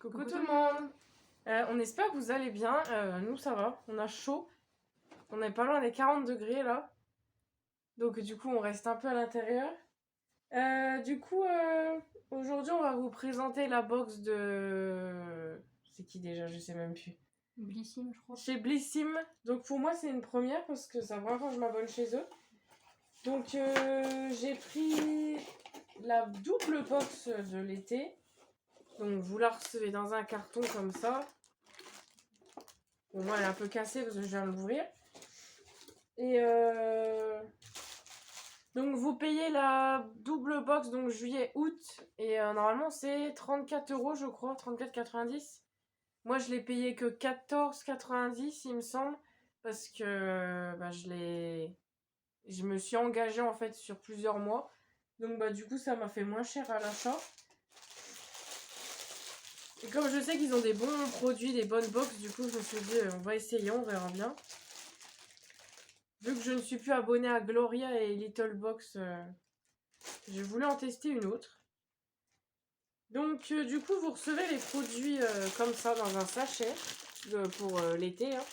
Coucou tout le monde. On espère que vous allez bien. Nous ça va, on a chaud. On est pas loin des 40 degrés là. Donc du coup on reste un peu à l'intérieur. Aujourd'hui on va vous présenter la box de... C'est qui déjà? Je sais même plus. Blissim, je crois. Chez Blissim. Donc pour moi c'est une première parce que c'est la première fois que je m'abonne chez eux. Donc j'ai pris la double box de l'été. Donc vous la recevez dans un carton comme ça. Bon, moi elle est un peu cassée parce que je viens de l'ouvrir. Et donc vous payez la double box, donc juillet-août. Et normalement c'est 34 € je crois, 34,90. Moi je l'ai payé que 14,90 il me semble. Parce que je me suis engagée en fait sur plusieurs mois. Donc du coup ça m'a fait moins cher à l'achat. Et comme je sais qu'ils ont des bons produits, des bonnes box, du coup je me suis dit on va essayer, on verra bien. Vu que je ne suis plus abonnée à Gloria et Little Box, j'ai voulu en tester une autre. Donc du coup vous recevez les produits comme ça dans un sachet pour l'été. Hein.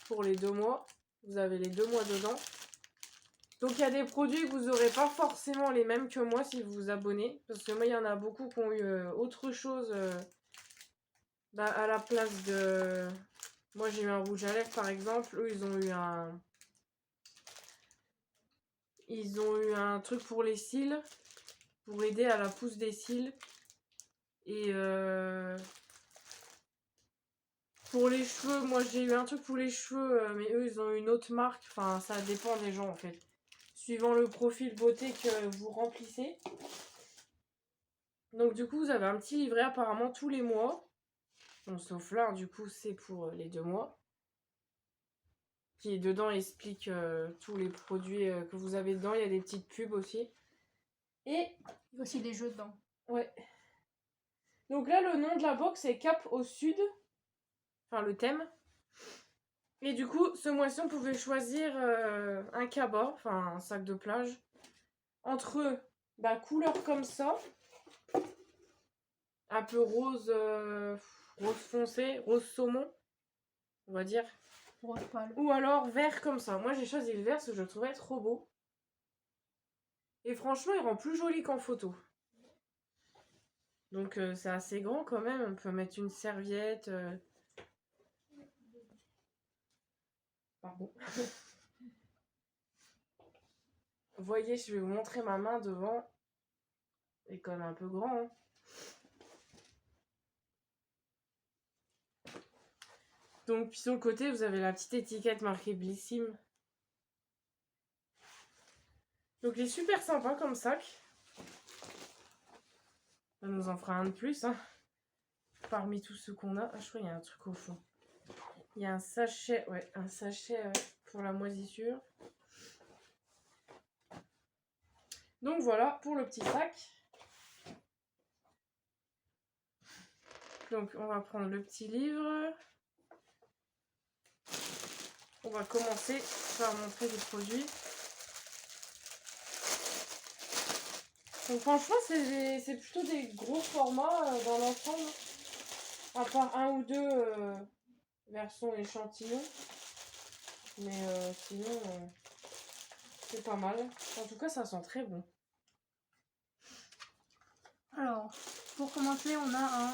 Pour les 2 mois. Vous avez les 2 mois dedans. Donc il y a des produits que vous n'aurez pas forcément les mêmes que moi si vous vous abonnez. Parce que moi il y en a beaucoup qui ont eu autre chose à la place de... Moi j'ai eu un rouge à lèvres par exemple. Eux ils ont eu un... Ils ont eu un truc pour les cils. Pour aider à la pousse des cils. Et pour les cheveux, moi j'ai eu un truc pour les cheveux, mais eux ils ont une autre marque. Enfin, ça dépend des gens en fait. Suivant le profil beauté que vous remplissez. Donc du coup, vous avez un petit livret apparemment tous les mois. Bon, sauf là, du coup, c'est pour les 2 mois. Qui dedans explique tous les produits que vous avez dedans. Il y a des petites pubs aussi. Et il y a aussi des jeux dedans. Ouais. Donc là, le nom de la box est Cap au Sud. Enfin, le thème. Et du coup, ce mois-ci, on pouvait choisir un cabas, enfin un sac de plage, entre couleur comme ça, un peu rose, rose foncé, rose saumon, on va dire. Rose pâle. Ou alors vert comme ça. Moi, j'ai choisi le vert parce que je le trouvais trop beau. Et franchement, il rend plus joli qu'en photo. Donc, c'est assez grand quand même. On peut mettre une serviette. Pardon. Vous voyez, je vais vous montrer ma main devant. Elle est quand même un peu grand. Hein. Donc, puis sur le côté, vous avez la petite étiquette marquée Blissim. Donc, il est super sympa comme sac. Ça nous en fera un de plus. Hein. Parmi tous ceux qu'on a. Ah, je crois qu'il y a un truc au fond. Il y a un sachet, pour la moisissure. Donc, voilà pour le petit sac. Donc, on va prendre le petit livre. On va commencer par montrer les produits. Donc franchement, c'est plutôt des gros formats dans l'ensemble. À part un ou deux versions échantillons. Mais sinon, c'est pas mal. En tout cas, ça sent très bon. Alors, pour commencer, on a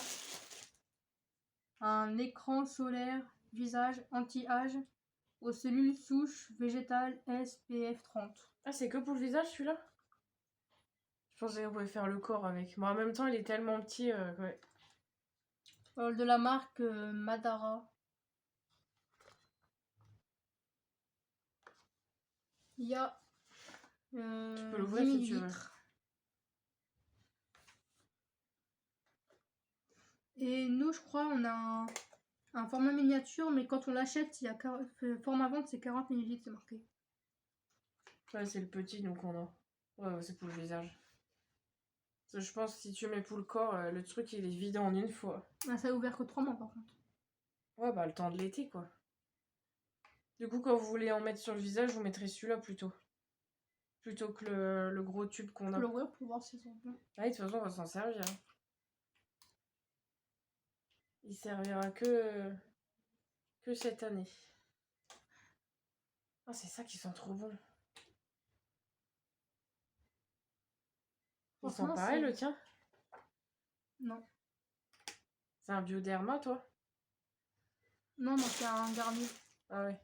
un écran solaire visage anti-âge aux cellules souches végétales SPF 30. Ah, c'est que pour le visage celui-là? Je pensais qu'on pouvait faire le corps avec. Mais en même temps, il est tellement petit. Ouais. De la marque Madara. Il y a Tu peux l'ouvrir 10 si tu veux. millilitres. Et nous, je crois, on a un format miniature, mais quand on l'achète, il y a format vente, c'est 40 millilitres, c'est marqué. Ouais, c'est le petit, donc on a. Ouais, c'est pour le visage. Parce que je pense que si tu mets pour le corps, le truc il est vidé en une fois. Ah, ça a ouvert que 3 mois par contre. Ouais, le temps de l'été quoi. Du coup, quand vous voulez en mettre sur le visage, vous mettrez celui-là plutôt. Plutôt que le gros tube qu'on a. Je peux l'ouvrir pour voir si c'est bon. Ah, de toute façon, on va s'en servir. Il servira que cette année. Ah, c'est ça qui sent trop bon. Il sent Franchement, pareil, c'est- le tien? Non. C'est un Bioderma, toi? Non, moi c'est un Garnier. Ah ouais.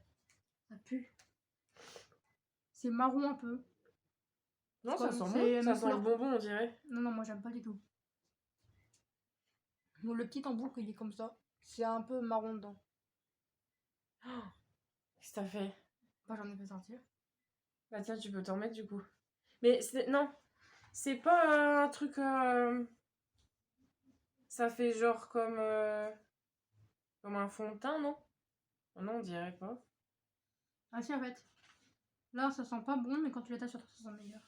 Ça pue. C'est marron un peu. Non, C'est ça sent c'est bon. la Ça même sent le couleur. bonbon, on dirait. Non, non, moi j'aime pas du tout. Bon, le petit en boucle, il est comme ça. C'est un peu marron dedans. Qu'est-ce que t'as fait? Bah, j'en ai fait sortir. Bah tiens, tu peux t'en mettre du coup. Mais non, c'est pas un truc... Ça fait genre comme un fond de teint, non? Oh non, on dirait pas. Ah si, en fait. Là, ça sent pas bon, mais quand tu l'étales sur toi, ça sent meilleur.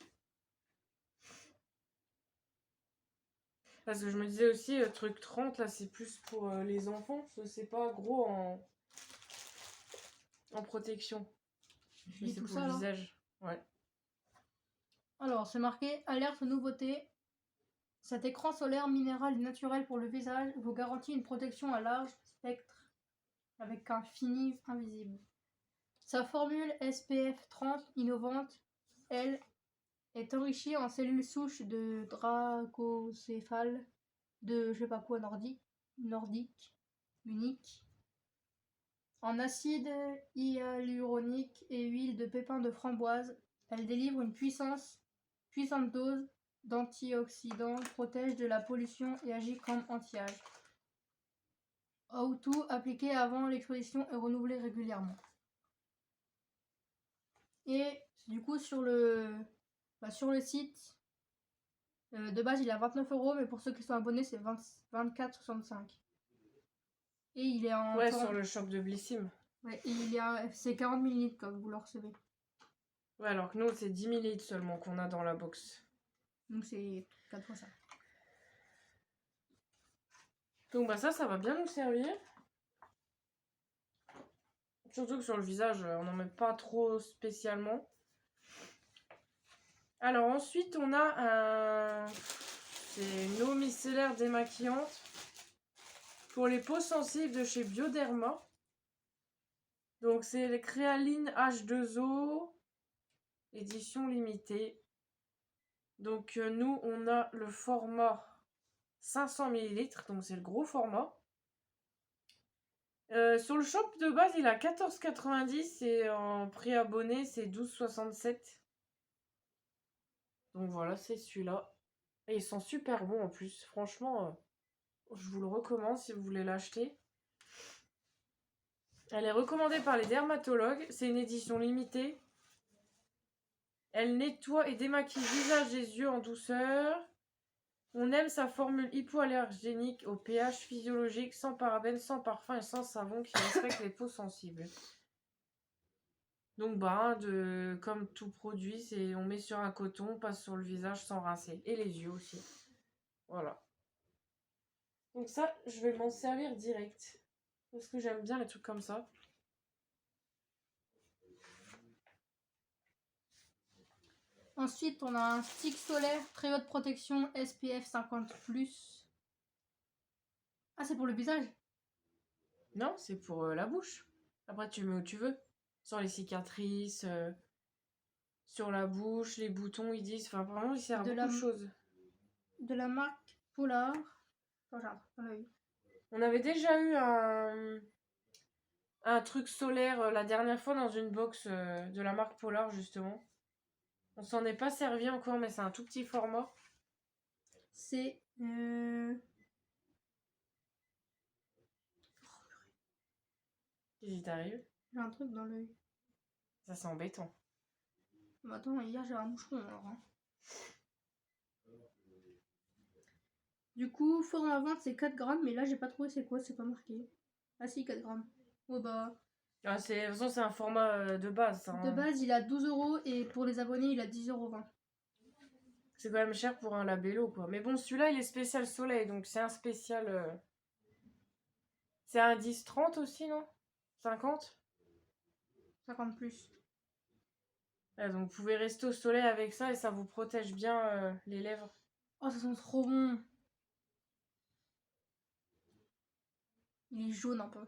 Parce que je me disais aussi, truc 30, là, c'est plus pour les enfants. Parce que c'est pas gros en protection. Je Mais lis c'est tout pour ça, le là. visage. Ouais. Alors, c'est marqué alerte nouveauté. Cet écran solaire minéral et naturel pour le visage vous garantit une protection à large spectre avec un fini invisible. Sa formule SPF 30 innovante, elle, est enrichie en cellules souches de dracocéphale de je sais pas quoi nordique, unique, en acide hyaluronique et huile de pépins de framboise. Elle délivre une puissante dose d'antioxydants, protège de la pollution et agit comme anti-âge. Tout appliqué avant l'exposition et renouvelé régulièrement. Et du coup sur le site de base il est à 29 €, mais pour ceux qui sont abonnés c'est 24,65. Et il est en Ouais, forme. sur le shop de Blissim. Ouais, et c'est 40 ml comme vous le recevez. Ouais, alors que nous, c'est 10 ml seulement qu'on a dans la box. Donc c'est 4 fois ça. Donc bah ça va bien nous servir. Surtout que sur le visage, on n'en met pas trop spécialement. Alors ensuite, on a c'est une eau micellaire démaquillante pour les peaux sensibles de chez Bioderma. Donc c'est les Créaline H2O, édition limitée. Donc nous, on a le format 500 ml, donc c'est le gros format. Sur le shop de base, il a 14,90 et en prix abonné, c'est 12,67. Donc voilà, c'est celui-là. Et ils sont super bons en plus. Franchement, je vous le recommande si vous voulez l'acheter. Elle est recommandée par les dermatologues. C'est une édition limitée. Elle nettoie et démaquille le visage et les yeux en douceur. On aime sa formule hypoallergénique au pH physiologique, sans parabènes, sans parfum et sans savon qui respecte les peaux sensibles. Donc comme tout produit, on met sur un coton, on passe sur le visage sans rincer. Et les yeux aussi. Voilà. Donc ça, je vais m'en servir direct. Parce que j'aime bien les trucs comme ça. Ensuite, on a un stick solaire très haute protection SPF 50+. Ah, c'est pour le visage? Non, c'est pour la bouche. Après, tu mets où tu veux. Sur les cicatrices, sur la bouche, les boutons, ils disent. Enfin, vraiment, il sert à beaucoup de choses. De la marque Polar. Oh, j'ai un truc dans l'œil. On avait déjà eu un truc solaire la dernière fois dans une box de la marque Polar, justement. On s'en est pas servi encore, mais c'est un tout petit format. C'est... Qu'est-ce qui t'arrive? J'ai un truc dans l'œil. Ça, c'est embêtant. Bah, attends, hier j'ai un moucheron alors. Hein. Du coup, forme à vente c'est 4 grammes, mais là j'ai pas trouvé c'est quoi, c'est pas marqué. Ah si, 4 grammes. Oh bah. Ah, de toute façon, c'est un format de base. Ça, De hein. base, il a 12 € et pour les abonnés, il a 10,20 €. C'est quand même cher pour un labello, quoi. Mais bon, celui-là, il est spécial soleil, donc c'est un spécial... C'est un 10-30 aussi, non? 50? 50 plus. Ouais, donc vous pouvez rester au soleil avec ça et ça vous protège bien les lèvres. Oh, ça sent trop bon. Il est jaune un peu.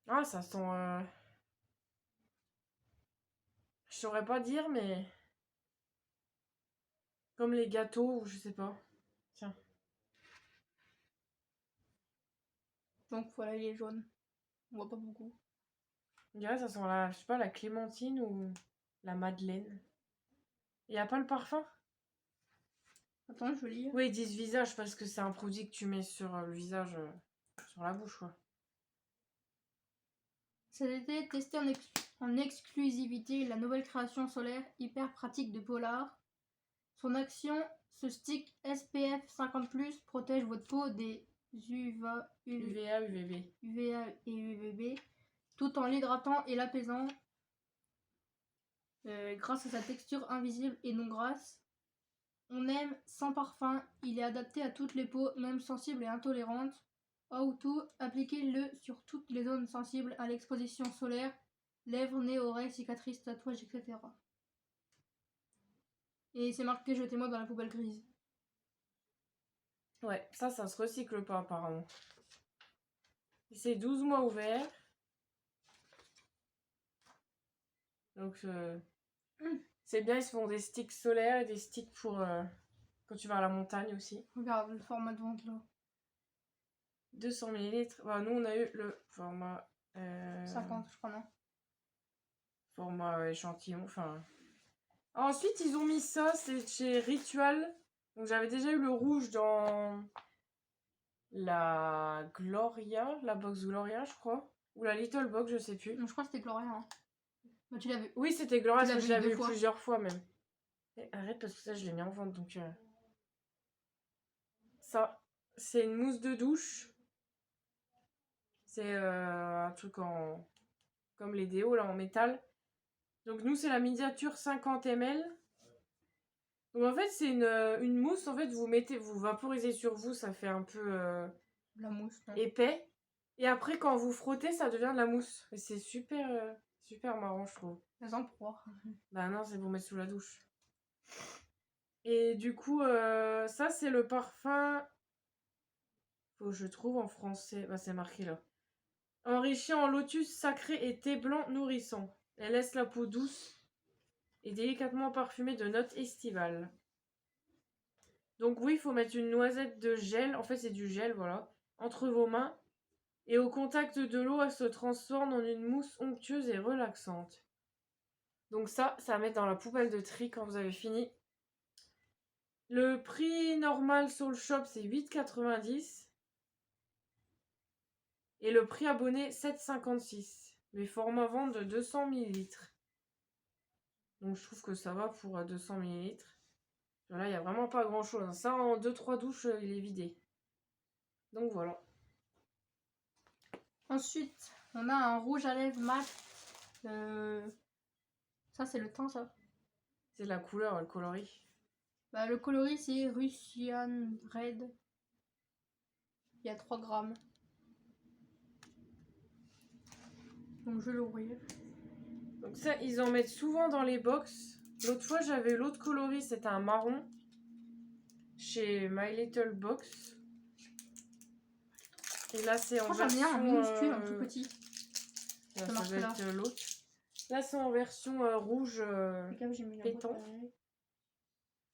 Ah, ça sent... Je saurais pas dire, mais... Comme les gâteaux, ou je sais pas. Tiens. Donc voilà, il est jaune. On voit pas beaucoup. On dirait ça sent la... Je sais pas, la clémentine ou la madeleine. Y a pas le parfum? Attends, je lis. Oui, ils disent visage parce que c'est un produit que tu mets sur le visage, sur la bouche, quoi. Cet été, testé en exclusivité la nouvelle création solaire hyper pratique de Polar. Son action, ce stick SPF 50+, protège votre peau des UVA, UVA, UVB. UVA et UVB, tout en l'hydratant et l'apaisant. Grâce à sa texture invisible et non grasse. On aime sans parfum, il est adapté à toutes les peaux, même sensibles et intolérantes. How to, appliquez-le sur toutes les zones sensibles à l'exposition solaire, lèvres, nez, oreilles, cicatrices, tatouages, etc. Et c'est marqué jetez-moi dans la poubelle grise. Ouais, ça se recycle pas apparemment. C'est 12 mois ouvert. Donc c'est bien, ils se font des sticks solaires et des sticks pour quand tu vas à la montagne aussi. Regarde le format de vente là. 200 ml. Bah, nous on a eu le format 50 je crois non. Format échantillon. Enfin. Ensuite ils ont mis ça, c'est chez Ritual. Donc j'avais déjà eu le rouge dans la Gloria, la box Gloria je crois. Ou la Little Box, je sais plus. Non, je crois que c'était Gloria. Hein. Bah, tu l'as vu. Oui, c'était Gloria, Tu parce que l'as je vu l'avais 2 eu fois. plusieurs fois même. Et arrête, parce que ça, je l'ai mis en vente, donc... Ça, c'est une mousse de douche. C'est un truc en... Comme les déos, là, en métal. Donc nous, c'est la miniature 50 ml. Donc en fait, c'est une mousse, en fait, vous vaporisez sur vous, ça fait un peu La mousse. Là. épais. Et après, quand vous frottez, ça devient de la mousse. Et c'est super, super marrant, je trouve. Les emploi. Bah non, c'est pour mettre sous la douche. Et du coup, ça, c'est le parfum... Faut que je trouve en français. Bah, c'est marqué là. Enrichi en lotus sacré et thé blanc nourrissant. Elle laisse la peau douce et délicatement parfumée de notes estivales. Donc oui, il faut mettre une noisette de gel. En fait, c'est du gel, voilà. Entre vos mains. Et au contact de l'eau, elle se transforme en une mousse onctueuse et relaxante. Donc ça à mettre dans la poubelle de tri quand vous avez fini. Le prix normal sur le shop, c'est 8,90 €. Et le prix abonné, 7,56 €. Mais format vente de 200 ml. Donc je trouve que ça va pour 200 ml. Là, il n'y a vraiment pas grand chose. Ça, en 2-3 douches, il est vidé. Donc voilà. Ensuite, on a un rouge à lèvres mat. Ça, c'est le teint, ça. C'est la couleur, le coloris. Bah, le coloris, c'est Russian Red. Il y a 3 grammes. Donc je vais l'ouvrir. Donc ça, ils en mettent souvent dans les box. L'autre fois, j'avais l'autre coloris, c'était un marron. Chez My Little Box. Et là, c'est en version... J'en ai un minuscule, un tout petit. Ça doit être l'autre. Là, c'est en version rouge pétant.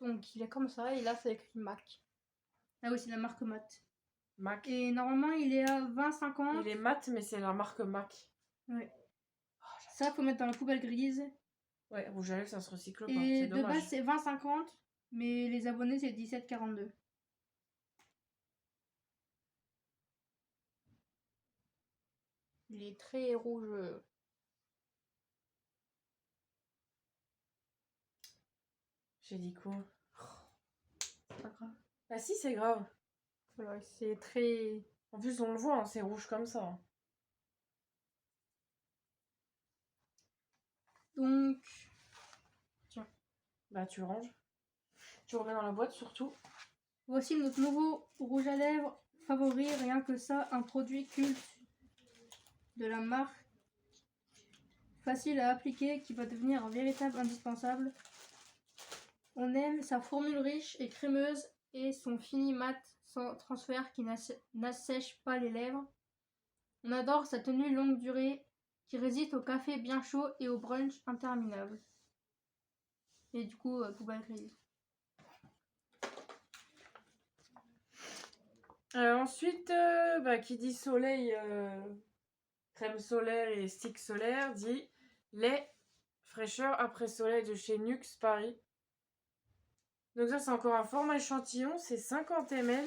Donc, il est comme ça. Et là, c'est écrit MAC. Ah oui, c'est la marque MAC. MAC. Et normalement, il est à 20,50. Il est mat, mais c'est la marque MAC. Ouais. Ça, faut mettre dans la poubelle grise. Ouais, rouge à lèvres, ça se recycle pas. Et C'est de dommage. base, c'est 20,50. Mais les abonnés, c'est 17,42. Il est très rouge. J'ai dit quoi? C'est pas grave. Ah si, c'est grave. Voilà, c'est très... En plus, on le voit, hein, c'est rouge comme ça. Donc... Tiens. Bah, tu ranges. Tu remets dans la boîte, surtout. Voici notre nouveau rouge à lèvres favori. Rien que ça, un produit culte de la marque. Facile à appliquer, qui va devenir un véritable indispensable. On aime sa formule riche et crémeuse et son fini mat sans transfert qui n'assèche pas les lèvres. On adore sa tenue longue durée qui résiste au café bien chaud et au brunch interminable. Et du coup, poubelle grise. Ensuite, qui dit soleil, crème solaire et stick solaire, dit lait fraîcheur après soleil de chez Nux Paris. Donc ça, c'est encore un format échantillon, c'est 50 ml.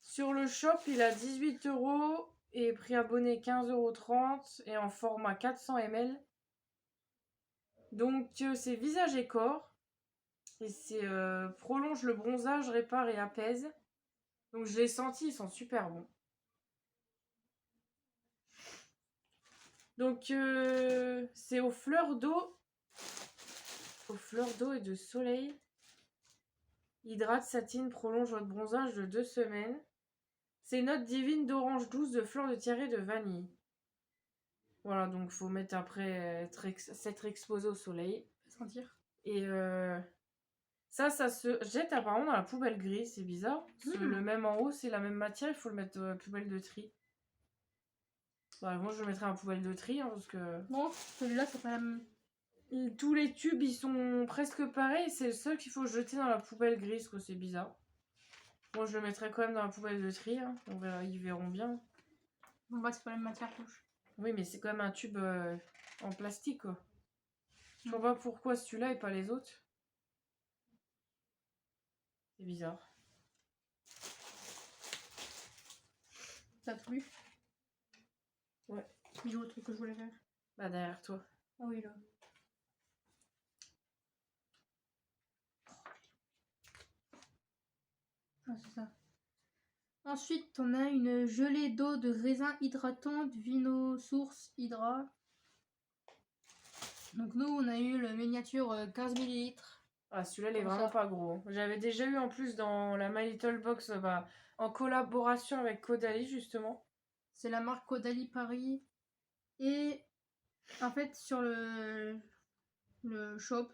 Sur le shop, il a 18 € et prix abonné 15,30 € et en format 400 ml. Donc c'est visage et corps. Et c'est prolonge le bronzage, répare et apaise. Donc je l'ai senti, ils sont super bons. Donc c'est aux fleurs d'eau. Aux fleurs d'eau et de soleil. Hydrate, satine, prolonge votre bronzage de 2 semaines. C'est note divine d'orange douce, de fleurs de tiare de vanille. Voilà, donc faut mettre après s'être exposé au soleil. Sentir. Et ça se jette apparemment dans la poubelle grise, c'est bizarre. Le même en haut, c'est la même matière, il faut le mettre dans la poubelle de tri. Bah, moi je le mettrai en poubelle de tri, hein, parce que... Non, celui-là c'est pas la même. Tous les tubes, ils sont presque pareils, c'est le seul qu'il faut jeter dans la poubelle grise, quoi, c'est bizarre. Moi je le mettrai quand même dans la poubelle de tri, hein. On verra, ils verront bien. On voit que c'est pas la même matière touche. Oui, mais c'est quand même un tube en plastique, quoi. Je vois pas pourquoi celui-là et pas les autres. C'est bizarre. T'as plu? Ouais. Il est où le truc que je voulais faire? Bah, derrière toi. Ah oui, là. Ah, c'est ça. Ensuite, on a une gelée d'eau de raisin hydratante Vinosource Hydra. Donc nous, on a eu le miniature 15 ml. Ah, celui-là, il est Comme vraiment ça. pas gros. J'avais déjà eu en plus dans la My Little Box, en collaboration avec Caudalie, justement. C'est la marque Caudalie Paris. Et en fait, sur le shop,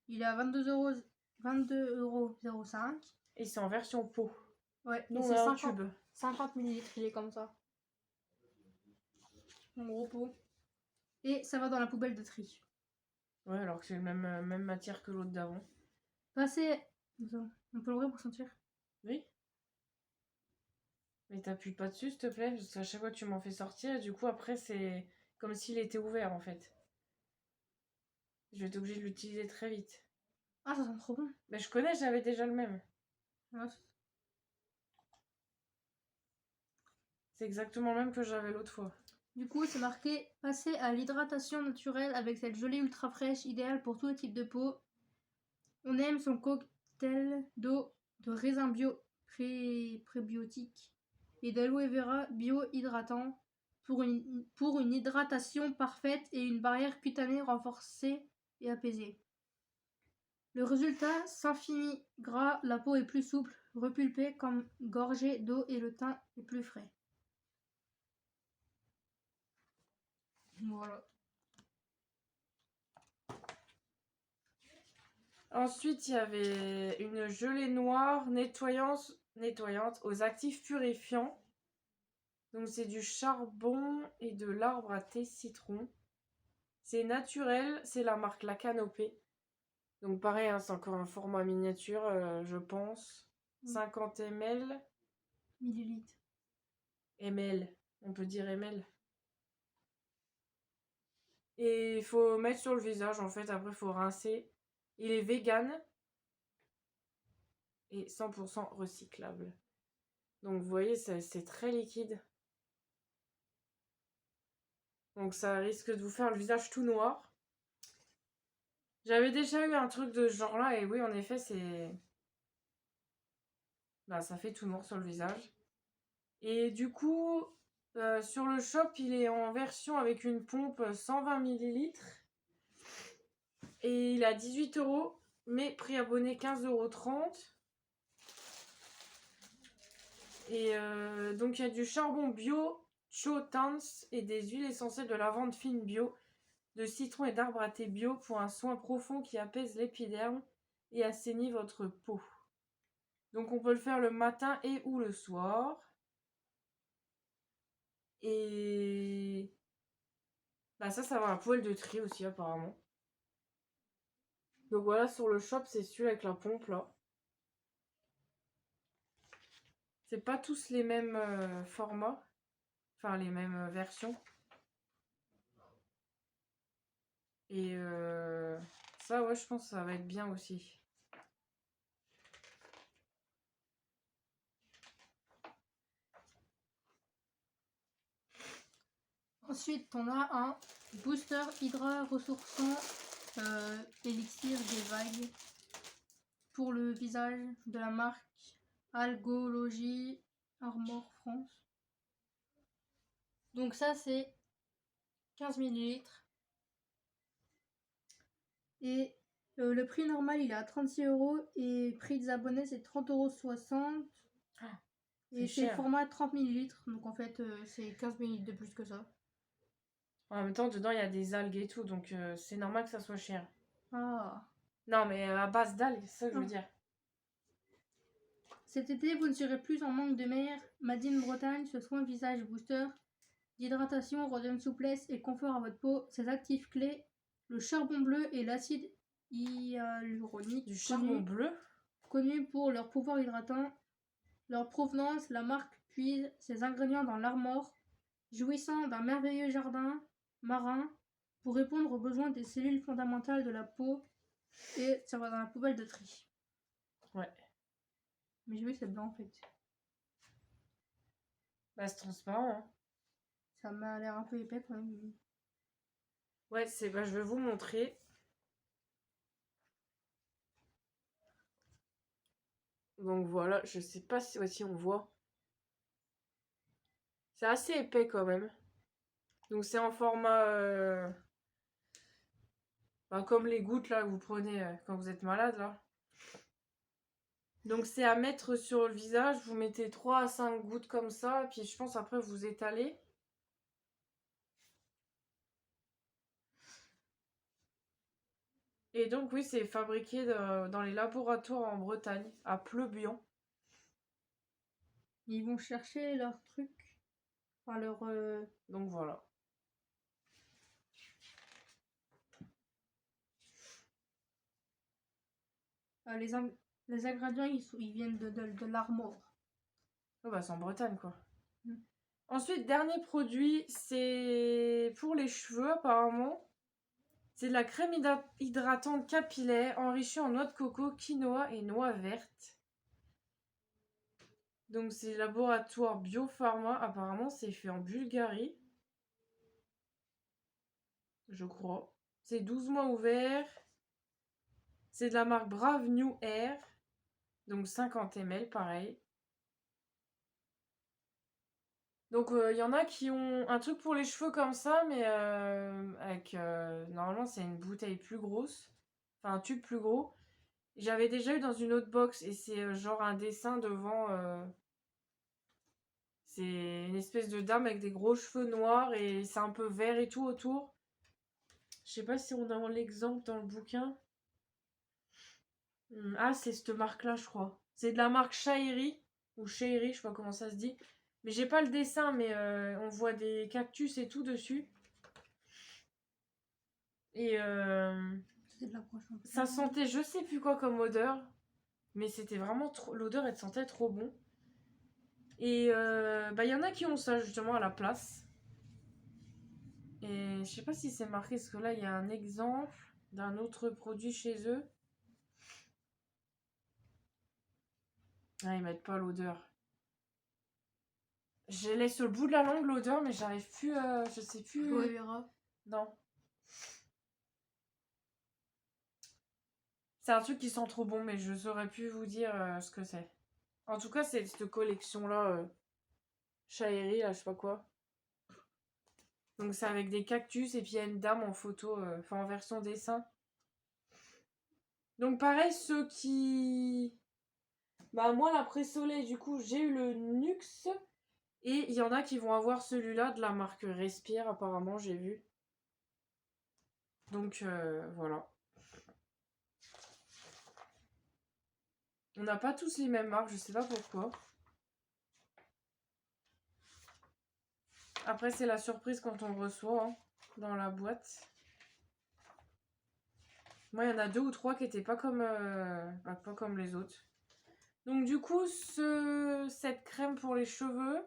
il est à 22,05 €. Et c'est en version pot. Ouais, Nous, et on c'est a un 50 tube. 50 ml, il est comme ça. En gros pot. Et ça va dans la poubelle de tri. Ouais, alors que c'est la même matière que l'autre d'avant. Passez. On peut l'ouvrir pour sentir. Oui. Mais t'appuies pas dessus, s'il te plaît, parce qu'à chaque fois tu m'en fais sortir, et du coup après c'est comme s'il était ouvert en fait. Je vais être obligée de l'utiliser très vite. Ah, ça sent trop bon. Mais je connais, j'avais déjà le même. Ouais. C'est exactement le même que j'avais l'autre fois. Du coup, c'est marqué passer à l'hydratation naturelle avec cette gelée ultra fraîche, idéale pour tous les types de peau. On aime son cocktail d'eau de raisin bio prébiotique et d'aloe vera bio hydratant pour une hydratation parfaite et une barrière cutanée renforcée et apaisée. Le résultat, sans fini gras, la peau est plus souple, repulpée comme gorgée d'eau et le teint est plus frais. Voilà. Ensuite, il y avait une gelée noire nettoyante aux actifs purifiants. Donc c'est du charbon et de l'arbre à thé citron. C'est naturel, c'est la marque La Canopée. Donc pareil, hein, c'est encore un format miniature, je pense. 50 ml. Millilitres. ml, on peut dire ml. Et il faut mettre sur le visage en fait, après il faut rincer. Il est vegan et 100% recyclable. Donc vous voyez, c'est très liquide. Donc ça risque de vous faire le visage tout noir. J'avais déjà eu un truc de ce genre là et oui en effet c'est... Bah, ça fait tout noir sur le visage. Et du coup, sur le shop, il est en version avec une pompe 120 ml. Et il a 18 €, mais prix abonné 15,30 €. Et donc il y a du charbon bio, Cho Tans et des huiles essentielles de lavande fine bio. de citron et d'arbre à thé bio pour un soin profond qui apaise l'épiderme et assainit votre peau. Donc on peut le faire le matin et ou le soir. Et bah ça va un poil de tri aussi apparemment. Donc voilà, sur le shop, c'est celui avec la pompe là. C'est pas tous les mêmes formats. Enfin, les mêmes versions. Et ça, ouais, je pense que ça va être bien aussi. Ensuite, on a un booster hydra ressourçant élixir des vagues pour le visage de la marque Algologie Armor France. Donc ça, c'est 15 ml. Et le prix normal, il est à 36 € et prix des abonnés, c'est 30,60 €. Et c'est cher. format 30 ml, donc en fait, c'est 15 ml de plus que ça. En même temps, dedans, il y a des algues et tout, donc c'est normal que ça soit cher. Ah. Non, mais à base d'algues, c'est ça que je veux dire. Cet été, vous ne serez plus en manque de mer. Madine Bretagne, ce soin visage booster d'hydratation redonne souplesse et confort à votre peau. Ses actifs clés, le charbon bleu et l'acide hyaluronique. Du charbon bleu. Connu pour leur pouvoir hydratant. Leur provenance, la marque puise ses ingrédients dans l'Armor, jouissant d'un merveilleux jardin marin pour répondre aux besoins des cellules fondamentales de la peau, et ça va dans la poubelle de tri. Ouais. Mais j'ai vu, c'est blanc en fait. Bah, c'est transparent, hein. Ça m'a l'air un peu épais quand même. Ouais, bah, je vais vous montrer. Donc voilà, je sais pas si on voit. C'est assez épais quand même. Donc c'est en format bah, comme les gouttes là que vous prenez quand vous êtes malade là. Donc c'est à mettre sur le visage, vous mettez 3 à 5 gouttes comme ça, et puis je pense après vous étalez. Et donc oui, c'est fabriqué dans les laboratoires en Bretagne, à Pleubian. Ils vont chercher leur truc. Enfin, leur. Donc voilà. Les ingrédients, ils viennent de l'Armor. Oh bah c'est en Bretagne quoi. Mm. Ensuite, dernier produit, c'est pour les cheveux apparemment. C'est de la crème hydratante capillaire enrichie en noix de coco, quinoa et noix vertes. Donc c'est laboratoire Biopharma. Apparemment c'est fait en Bulgarie. Je crois. C'est 12 mois ouvert. C'est de la marque Brave New Air. Donc 50 ml pareil. Donc il y en a qui ont un truc pour les cheveux comme ça, mais avec normalement c'est une bouteille plus grosse, enfin un tube plus gros. J'avais déjà eu dans une autre box et c'est genre un dessin devant. C'est une espèce de dame avec des gros cheveux noirs et c'est un peu vert et tout autour. Je sais pas si on a l'exemple dans le bouquin. Ah, c'est cette marque-là, je crois. C'est de la marque Shairi ou Shairi, je sais pas comment ça se dit. Mais j'ai pas le dessin, mais on voit des cactus et tout dessus. Et C'est de la prochaine. ça sentait je sais plus quoi comme odeur. Mais c'était vraiment trop. L'odeur, elle sentait trop bon. Et bah, y en a qui ont ça justement à la place. Et je sais pas si c'est marqué, parce que là, il y a un exemple d'un autre produit chez eux. Ah, ils mettent pas l'odeur. Je laisse sur le bout de la langue l'odeur, mais j'arrive plus. Je sais plus. Non. C'est un truc qui sent trop bon, mais je saurais plus vous dire ce que c'est. En tout cas, c'est cette collection-là. Shairi, là, je sais pas quoi. Donc c'est avec des cactus et puis il y a une dame en photo, enfin en version dessin. Donc pareil, ceux qui... Bah moi, l'après-soleil, du coup, j'ai eu le Nux. Et il y en a qui vont avoir celui-là de la marque Respire, apparemment, j'ai vu. Donc voilà. On n'a pas tous les mêmes marques, je sais pas pourquoi. Après, c'est la surprise quand on reçoit hein, dans la boîte. Moi, il y en a 2 ou 3 qui n'étaient pas comme, pas comme les autres. Donc du coup, cette crème pour les cheveux,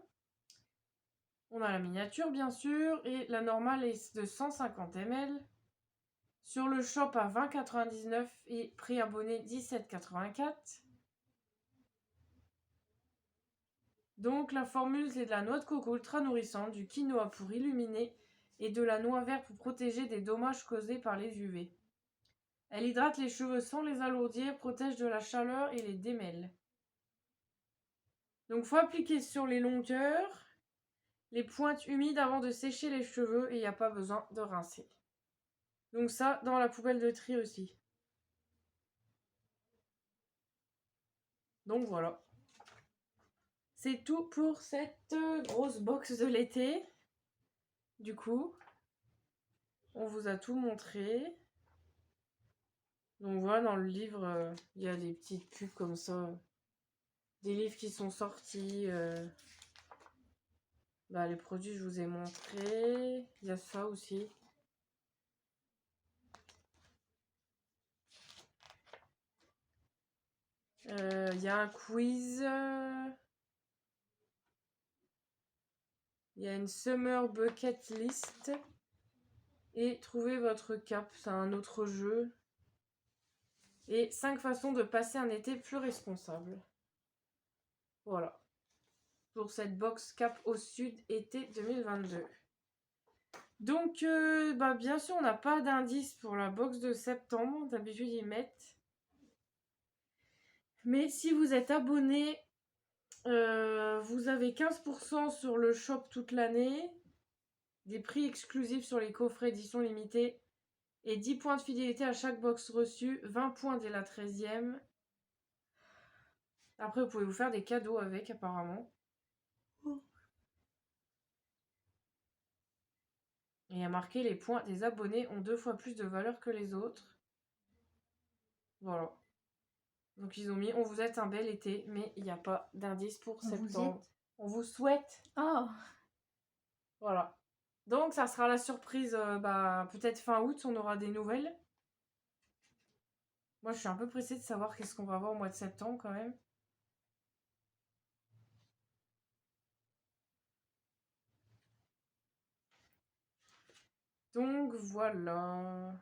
on a la miniature bien sûr, et la normale est de 150 ml. Sur le shop à 20,99 et prix abonné 17,84. Donc la formule c'est de la noix de coco ultra nourrissante, du quinoa pour illuminer et de la noix verte pour protéger des dommages causés par les UV. Elle hydrate les cheveux sans les alourdir, protège de la chaleur et les démêle. Donc faut appliquer sur les longueurs, les pointes humides avant de sécher les cheveux et il n'y a pas besoin de rincer. Donc ça dans la poubelle de tri aussi. Donc voilà. C'est tout pour cette grosse box de l'été. Du coup, on vous a tout montré. Donc voilà, dans le livre, il y a des petites pubs comme ça. Des livres qui sont sortis. Les produits, je vous ai montré. Il y a ça aussi. Il y a un quiz. Il y a une Summer Bucket List. Et trouvez votre cap. C'est un autre jeu. Et 5 façons de passer un été plus responsable. Voilà. Pour cette box Cap au Sud été 2022. Donc, bien sûr, on n'a pas d'indice pour la box de septembre. D'habitude, ils mettent. Mais si vous êtes abonné, vous avez 15% sur le shop toute l'année. Des prix exclusifs sur les coffrets édition limitée. Et 10 points de fidélité à chaque box reçue. 20 points dès la 13e. Après, vous pouvez vous faire des cadeaux avec, apparemment. Et il y a marqué les points des abonnés ont 2 fois plus de valeur que les autres. Voilà. Donc ils ont mis on vous souhaite un bel été, mais il n'y a pas d'indice pour septembre. On vous souhaite. Oh. Voilà. Donc ça sera la surprise, peut-être fin août, on aura des nouvelles. Moi je suis un peu pressée de savoir qu'est-ce qu'on va avoir au mois de septembre quand même. Donc voilà.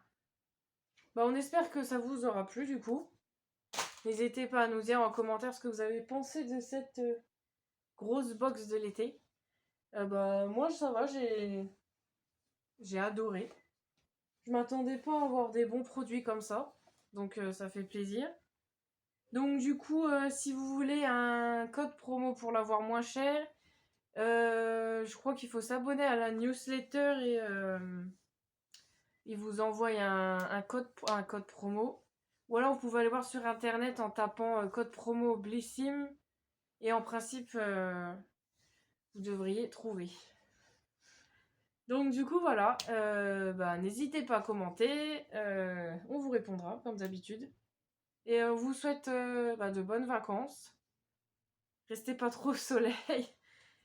On espère que ça vous aura plu du coup. N'hésitez pas à nous dire en commentaire ce que vous avez pensé de cette grosse box de l'été. Moi ça va, j'ai adoré. Je m'attendais pas à avoir des bons produits comme ça. Donc ça fait plaisir. Donc du coup, si vous voulez un code promo pour l'avoir moins cher, je crois qu'il faut s'abonner à la newsletter et il vous envoie un code promo. Ou alors vous pouvez aller voir sur internet en tapant code promo Blissim. Et en principe, vous devriez trouver. Donc du coup voilà, n'hésitez pas à commenter, on vous répondra comme d'habitude. Et on vous souhaite de bonnes vacances. Restez pas trop au soleil,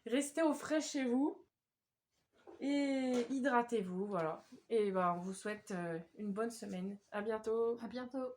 restez au frais chez vous et hydratez-vous, voilà. Et on vous souhaite une bonne semaine. À bientôt. À bientôt.